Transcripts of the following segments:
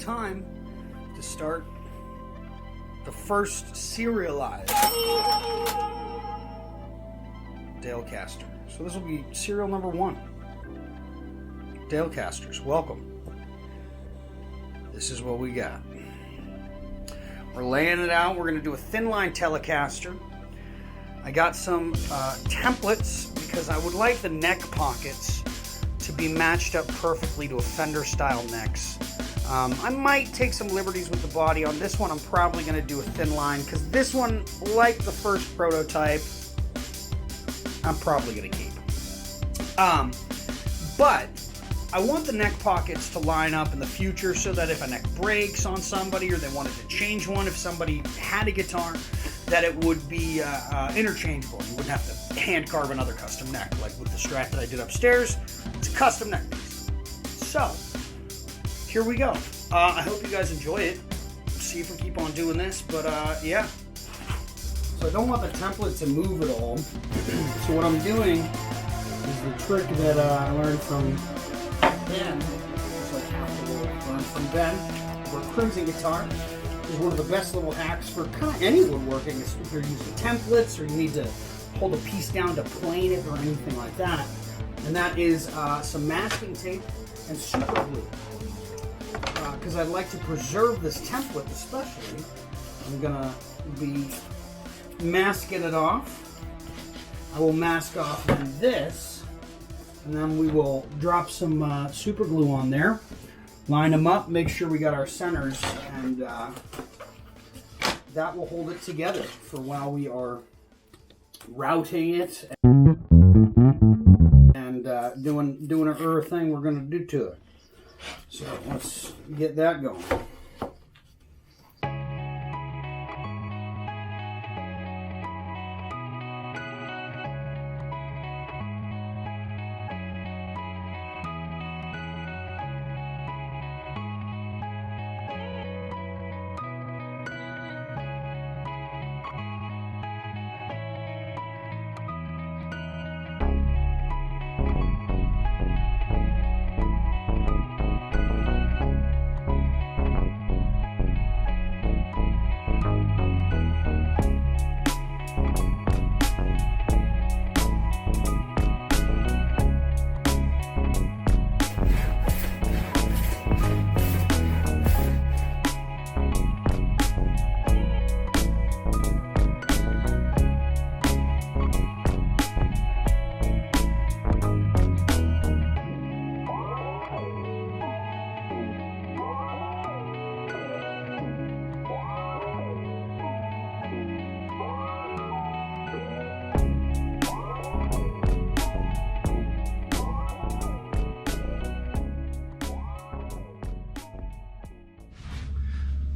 time to start the first serialized Dalecaster. So this will be serial number 1. Dalecasters, welcome. This is what we got. We're laying it out. We're going to do a Thinline Telecaster. I got some templates because I would like the neck pockets to be matched up perfectly to a Fender style necks. I might take some liberties with the body. On this one, I'm probably going to do a Thinline because this one, like the first prototype, I'm probably going to keep. But I want the neck pockets to line up in the future so that if a neck breaks on somebody or they wanted to change one, if somebody had a guitar, that it would be interchangeable. You wouldn't have to hand carve another custom neck like with the Strat that I did upstairs. It's a custom neck piece. So, here we go. I hope you guys enjoy it. See if we keep on doing this, but yeah. So I don't want the template to move at all. So what I'm doing is the trick that I learned from Ben. It's like half the world learned from Ben. Where Crimson Guitar is one of the best little hacks for kind of any woodworking. If you're using templates or you need to hold a piece down to plane it or anything like that. And that is some masking tape and super glue. Because I'd like to preserve this template especially. I'm going to be masking it off. I will mask off this, and then we will drop some super glue on there, line them up, make sure we got our centers, and that will hold it together for while we are routing it and doing our thing we're going to do to it. So let's get that going.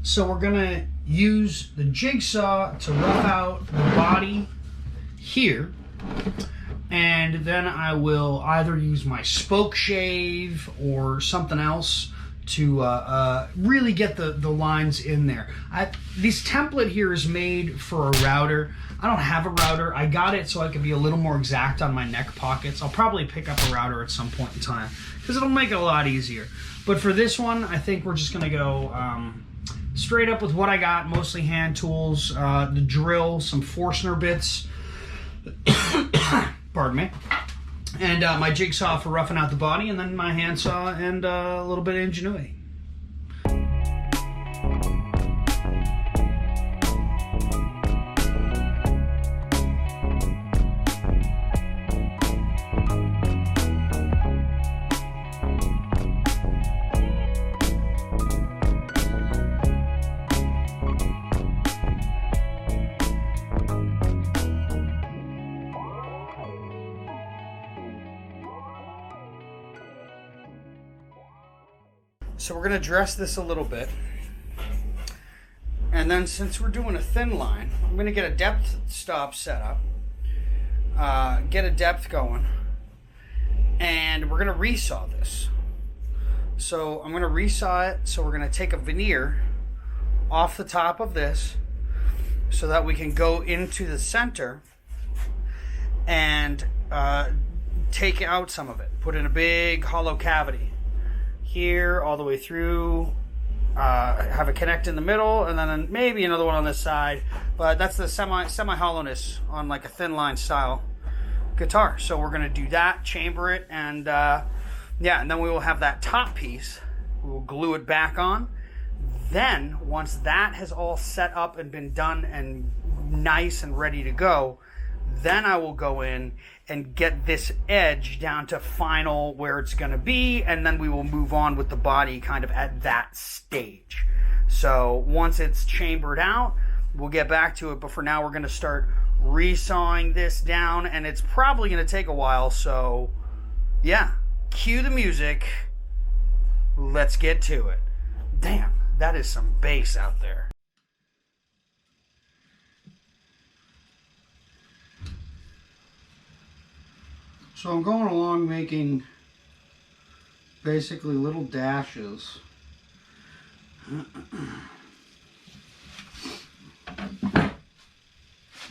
So we're going to use the jigsaw to rough out the body here, and then I will either use my spoke shave or something else to really get the lines in there. This template here is made for a router. I don't have a router. I got it so I could be a little more exact on my neck pockets. I'll probably pick up a router at some point in time because it'll make it a lot easier. But for this one, I think we're just going to go straight up with what I got, mostly hand tools, the drill, some Forstner bits, pardon me, and my jigsaw for roughing out the body, and then my handsaw and a little bit of ingenuity. So we're going to dress this a little bit. And then since we're doing a thin line, I'm going to get a depth stop set up. Get a depth going. And we're going to resaw this. So I'm going to resaw it. So we're going to take a veneer off the top of this so that we can go into the center and take out some of it. Put in a big hollow cavity. Here, all the way through, have a connect in the middle, and then maybe another one on this side. But that's the semi hollowness on like a Thinline style guitar. So we're gonna do that, chamber it, and yeah, and then we will have that top piece. We will glue it back on. Then once that has all set up and been done and nice and ready to go, then I will go in and get this edge down to final where it's going to be, and then we will move on with the body kind of at that stage. So once it's chambered out, we'll get back to it, but for now we're going to start resawing this down, and it's probably going to take a while, so yeah, cue the music, let's get to it. Damn, that is some bass out there. So I'm going along making basically little dashes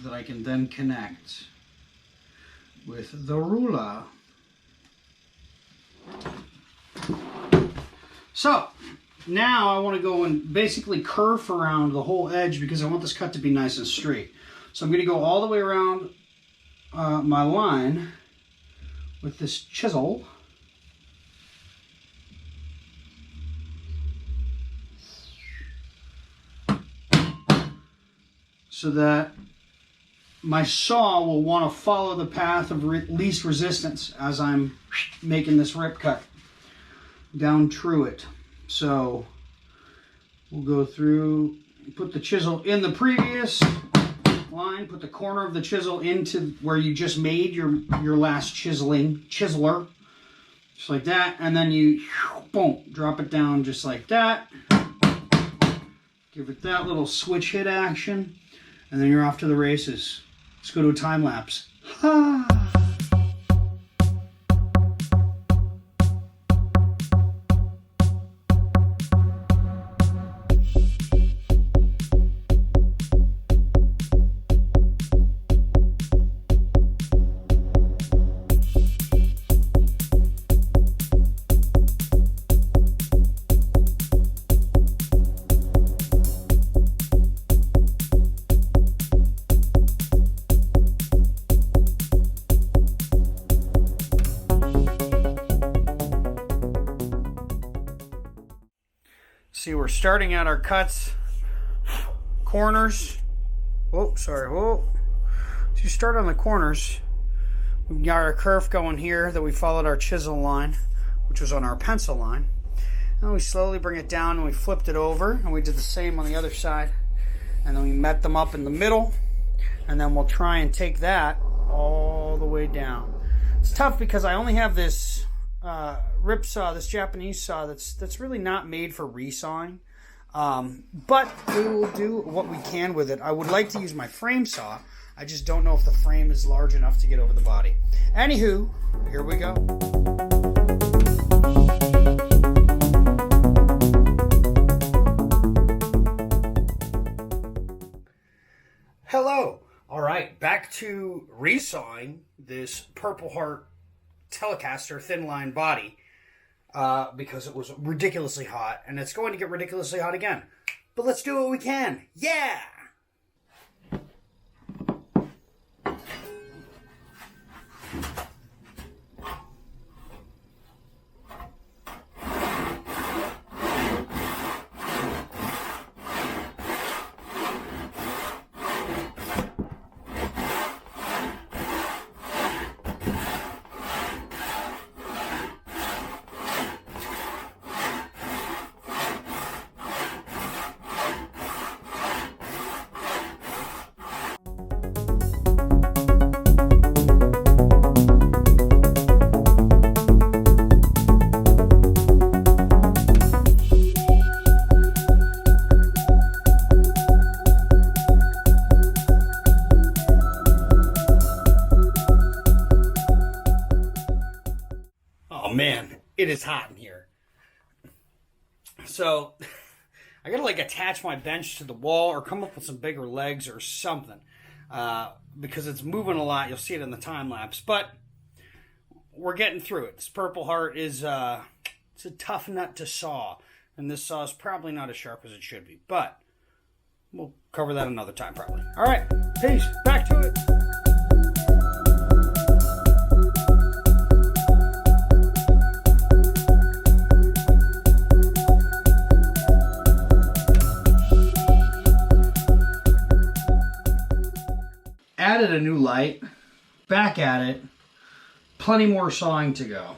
that I can then connect with the ruler. So now I want to go and basically curve around the whole edge because I want this cut to be nice and straight. So I'm going to go all the way around my line with this chisel. So that my saw will want to follow the path of least resistance as I'm making this rip cut down through it. So we'll go through, put the chisel in the previous line, put the corner of the chisel into where you just made your last chiseler, just like that, and then you boom, drop it down just like that. Give it that little switch hit action, and then you're off to the races. Let's go to a time lapse. See, we're starting out our cuts, corners. Whoa, sorry, whoa. So you start on the corners. We've got our curve going here that we followed our chisel line, which was on our pencil line. And we slowly bring it down and we flipped it over, and we did the same on the other side. And then we met them up in the middle, and then we'll try and take that all the way down. It's tough because I only have this rip saw, this Japanese saw that's really not made for resawing, but we will do what we can with it. I would like to use my frame saw. I just don't know if the frame is large enough to get over the body. Anywho, here we go. Hello. All right, back to resawing this Purpleheart Telecaster Thinline body because it was ridiculously hot, and it's going to get ridiculously hot again. But let's do what we can. Yeah! Oh man, it is hot in here. So I gotta like attach my bench to the wall or come up with some bigger legs or something because it's moving a lot. You'll see it in the time lapse, but we're getting through it. This Purpleheart is it's a tough nut to saw. And this saw is probably not as sharp as it should be, but we'll cover that another time probably. All right, peace, back to it. Added a new light, back at it, plenty more sawing to go.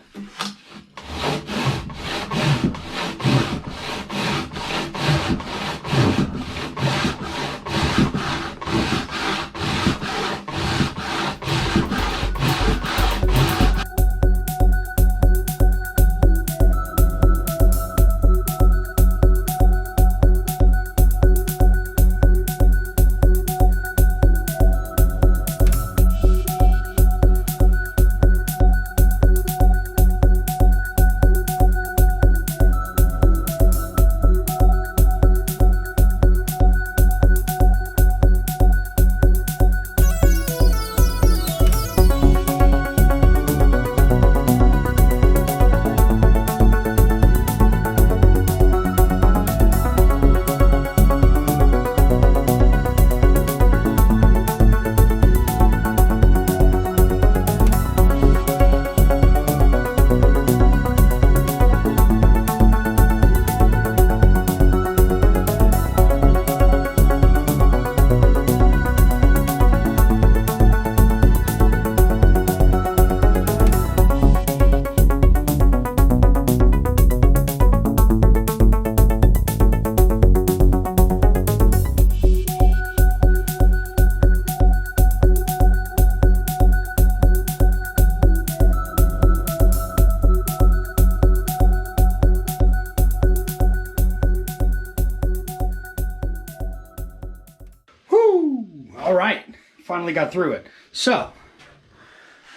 All right, finally got through it. So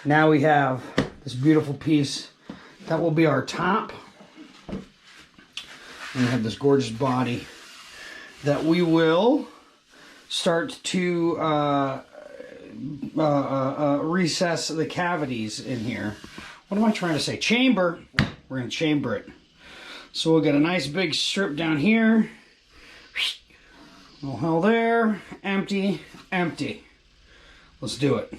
now we have this beautiful piece that will be our top. And we have this gorgeous body that we will start to recess the cavities in here. What am I trying to say? Chamber. We're going to chamber it. So we'll get a nice big strip down here. Little hole there. Empty, empty. Let's do it.